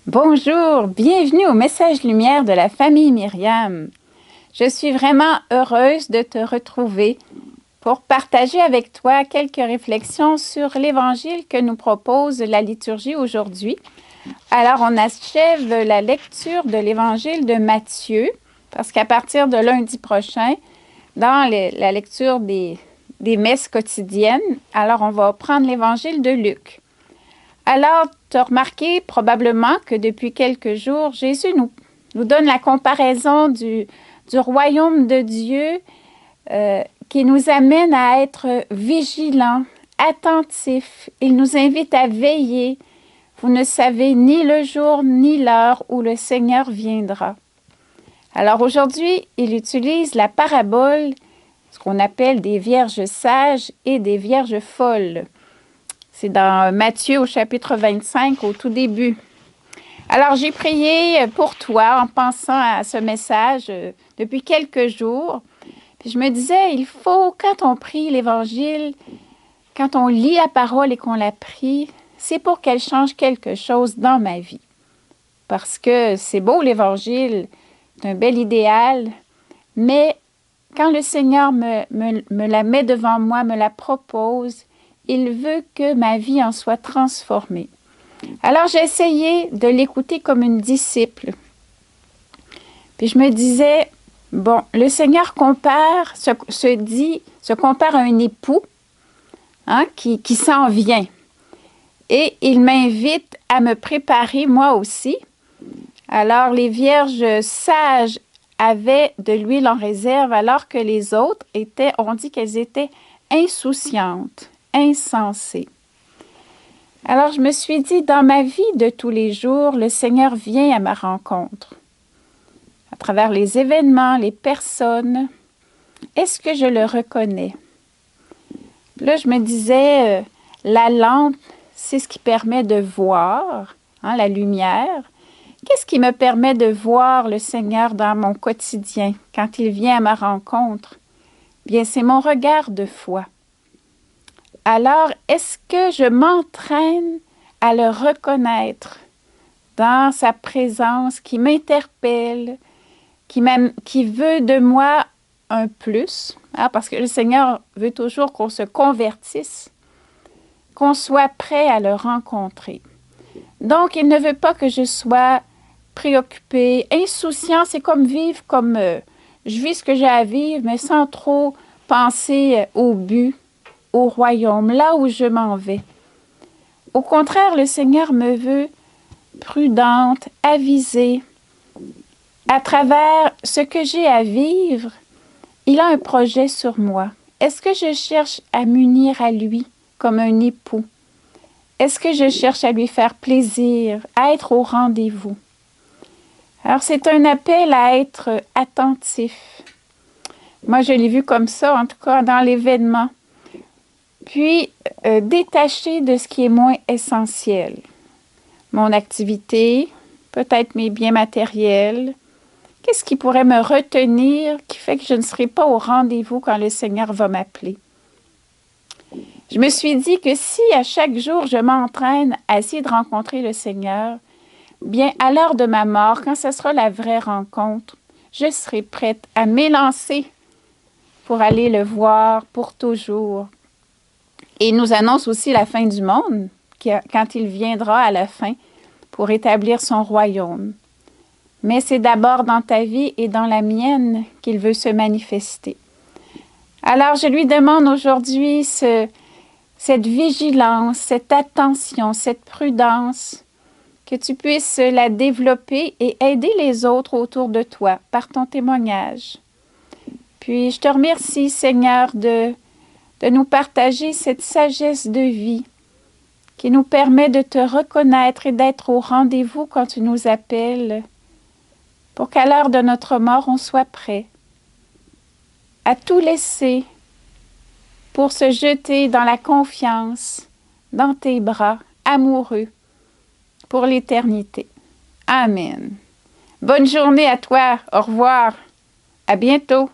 Bonjour, bienvenue au Message Lumière de la famille Myriam. Je suis vraiment heureuse de te retrouver pour partager avec toi quelques réflexions sur l'Évangile que nous propose la liturgie aujourd'hui. Alors, on achève la lecture de l'Évangile de Matthieu, parce qu'à partir de lundi prochain, dans la lecture des messes quotidiennes, alors on va prendre l'Évangile de Luc. Alors, tu as remarqué probablement que depuis quelques jours, Jésus nous donne la comparaison du royaume de Dieu qui nous amène à être vigilants, attentifs. Il nous invite à veiller. Vous ne savez ni le jour ni l'heure où le Seigneur viendra. Alors aujourd'hui, il utilise la parabole, ce qu'on appelle des vierges sages et des vierges folles. C'est dans Matthieu au chapitre 25, au tout début. Alors, j'ai prié pour toi en pensant à ce message depuis quelques jours. Puis je me disais, il faut, quand on prie l'Évangile, quand on lit la parole et qu'on la prie, c'est pour qu'elle change quelque chose dans ma vie. Parce que c'est beau l'Évangile, c'est un bel idéal, mais quand le Seigneur me la met devant moi, me la propose, il veut que ma vie en soit transformée. Alors, j'ai essayé de l'écouter comme une disciple. Puis je me disais, bon, le Seigneur se compare à un époux qui s'en vient. Et il m'invite à me préparer moi aussi. Alors, les vierges sages avaient de l'huile en réserve, alors que les autres on dit qu'elles étaient insouciantes, insensées. Alors, je me suis dit, dans ma vie de tous les jours, le Seigneur vient à ma rencontre. À travers les événements, les personnes, est-ce que je le reconnais? Là, je me disais, la lampe, c'est ce qui permet de voir, la lumière. Qu'est-ce qui me permet de voir le Seigneur dans mon quotidien, quand il vient à ma rencontre? Bien, c'est mon regard de foi. Alors, est-ce que je m'entraîne à le reconnaître dans sa présence qui m'interpelle, qui veut de moi un plus, parce que le Seigneur veut toujours qu'on se convertisse, qu'on soit prêt à le rencontrer. Donc, il ne veut pas que je sois préoccupée, insouciant, c'est comme vivre comme je vis ce que j'ai à vivre, mais sans trop penser au but, au royaume, là où je m'en vais. Au contraire, le Seigneur me veut prudente, avisée. À travers ce que j'ai à vivre, il a un projet sur moi. Est-ce que je cherche à m'unir à lui comme un époux? Est-ce que je cherche à lui faire plaisir, à être au rendez-vous? Alors, c'est un appel à être attentif. Moi, je l'ai vu comme ça, en tout cas dans l'événement. Puis, détaché de ce qui est moins essentiel. Mon activité, peut-être mes biens matériels. Qu'est-ce qui pourrait me retenir, qui fait que je ne serai pas au rendez-vous quand le Seigneur va m'appeler? Je me suis dit que si à chaque jour je m'entraîne à essayer de rencontrer le Seigneur, bien à l'heure de ma mort, quand ce sera la vraie rencontre, je serai prête à m'élancer pour aller le voir pour toujours. Et il nous annonce aussi la fin du monde, quand il viendra à la fin pour établir son royaume. Mais c'est d'abord dans ta vie et dans la mienne qu'il veut se manifester. Alors, je lui demande aujourd'hui cette vigilance, cette attention, cette prudence, que tu puisses la développer et aider les autres autour de toi par ton témoignage. Puis, je te remercie, Seigneur, de nous partager cette sagesse de vie qui nous permet de te reconnaître et d'être au rendez-vous quand tu nous appelles, pour qu'à l'heure de notre mort, on soit prêt à tout laisser pour se jeter dans la confiance, dans tes bras, amoureux, pour l'éternité. Amen. Bonne journée à toi. Au revoir. À bientôt.